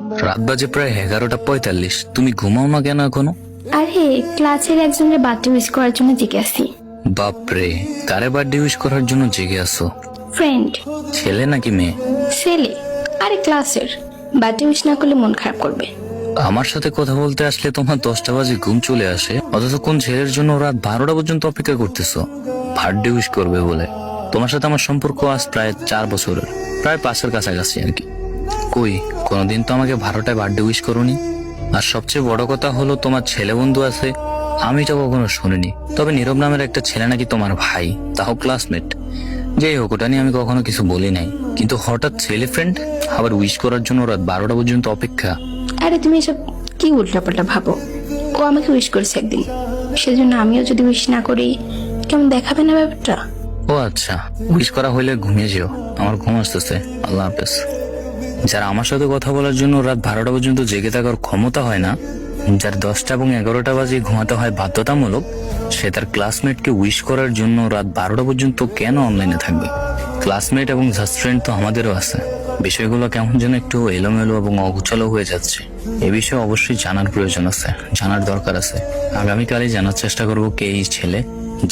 রাত বাজে প্রায় 11:45। তুমি ঘুমাও না কেন এখনো? আরে ক্লাসের একজনের বার্থডে উইশ করার জন্য জেগে আছি। বাপরে, কারে বার্থডে উইশ করার জন্য জেগে আসো? ফ্রেন্ড। ছেলে নাকি মেয়ে? ছেলে। আরে ক্লাসের বার্থডে উইশ না করলে মন খারাপ করবে। আমার সাথে কথা বলতে আসলে তোমার 10টা বাজে ঘুম চলে আসে, অথচ কোন ছেলের জন্য রাত 12টা পর্যন্ত অপেক্ষা করতেছো বার্থডে উইশ করবে বলে? তোমার সাথে আমার সম্পর্ক আজ প্রায় 4 বছরের, প্রায় 5-এর কাছাকাছি আর কি। কই কোনোদিন তো আমাকে 12টায় বার্থডে উইশ করোনি। আর সবচেয়ে বড় কথা হলো তোমার ছেলে বন্ধু আছে, আমি এটা কখনো শুনিনি। তবে নীরব নামের একটা ছেলে নাকি তোমার ভাই, তাও ক্লাসমেট। যাই হোক, ওটা নিয়ে আমি কখনো কিছু বলি নাই, কিন্তু হঠাৎ ছেলে ফ্রেন্ড আবার উইশ করার জন্য রাত 12টা পর্যন্ত অপেক্ষা। আরে তুমি এসব কি উল্টাপাল্টা ভাবো? ও আমাকে উইশ করেছে একদিন, সেজন্য আমিও যদি উইশ না করি কেমন দেখাবে না ব্যাপারটা? ও আচ্ছা, উইশ করা হইলে ঘুমিয়ে যেও, আমার ঘুম আসতেছে। আল্লাহ হাফেজ। যারা আমার সাথে কথা বলার জন্য রাত 12টা পর্যন্ত জেগে থাকার ক্ষমতা হয় না, যার 10টা এবং 11টা বাজে ঘুমাতে হয় বাধ্যতামূলক, সে তার ক্লাসমেটকে উইশ করার জন্য রাত 12টা পর্যন্ত কেন অনলাইনে থাকবে? ক্লাসমেট এবং জাস্ট ফ্রেন্ড তো আমাদেরও আছে। বিষয়গুলো কেমন যেন একটু এলোমেলো এবং অগোছালো হয়ে যাচ্ছে। এ বিষয়ে অবশ্যই জানার প্রয়োজন আছে, জানার দরকার আছে। আগামীকালই জানার চেষ্টা করবো কে এই ছেলে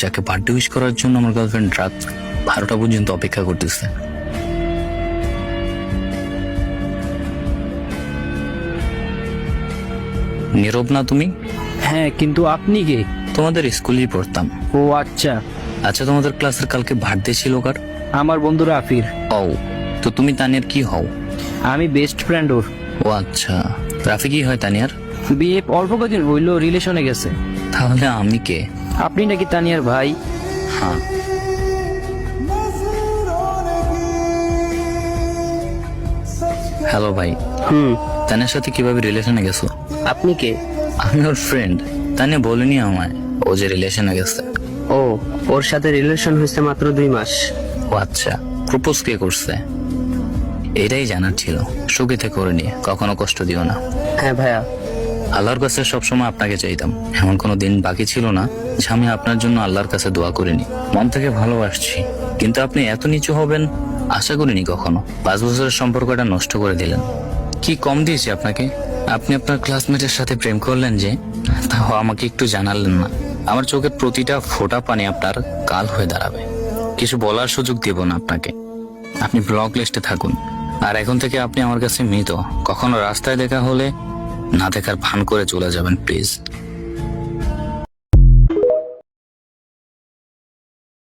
যাকে বার্থডে উইশ করার জন্য আমার গার্লফ্রেন্ড রাত 12টা পর্যন্ত অপেক্ষা করতেছে। নীরব না তুমি? হ্যাঁ, কিন্তু আপনি কে? তোমাদের স্কুলেই পড়তাম। ও আচ্ছা। আচ্ছা, তোমাদের ক্লাসের কালকে বার্থডে ছিল কার? আমার বন্ধু রাফির। ও, তো তুমি তানিয়ার কি হও? আমি বেস্ট ফ্রেন্ড ওর। ও আচ্ছা, রাফি কি হয় তানিয়ার? বিয়ে অল্প কদিন হইলো, রিলেশনে গেছে। তাহলে আমি কে? আপনি নাকি তানিয়ার ভাই? হ্যাঁ। হ্যালো ভাই। তানিয়ার সাথে কিভাবে রিলেশনে গেছো? আপনি কে? আমি ওর ফ্রেন্ড। তানিয়া বলেনি আমায় ও যে রিলেশনে গেছে। ও, ওর সাথে রিলেশন হয়েছে মাত্র 2 মাস। ও আচ্ছা, প্রপোজ কে করছে? এটাই জানার ছিল। সুখে করে নিয়ে কখনো কষ্ট দিও না। হ্যাঁ ভাইয়া। আল্লাহর কাছে সবসময় আপনাকে চাইতাম, এমন কোনো দিন বাকি ছিল না যে আমি আপনার জন্য আল্লাহর কাছে দোয়া করিনি। মন থেকে ভালোবাসছি, কিন্তু আপনি এত নিচু হবেন আশা করিনি কখনো। 5 বছরের সম্পর্কটা নষ্ট করে দিলেন। কি কম দিয়েছি আপনাকে? আপনি আপনার ক্লাসমেটের সাথে প্রেম করলেন যে, তাও আমাকে একটু জানালেন না। আমার চোখের প্রতিটা ফোঁটা পানি আপনার কাল হয়ে দাঁড়াবে। কিছু বলার সুযোগ দেব না আপনাকে। আপনি ব্লক লিস্টে থাকুন। আর এখন থেকে আপনি আমার কাছে মৃত। কখনো রাস্তায় দেখা হলে না দেখার ভান করে চলে যাবেন প্লিজ।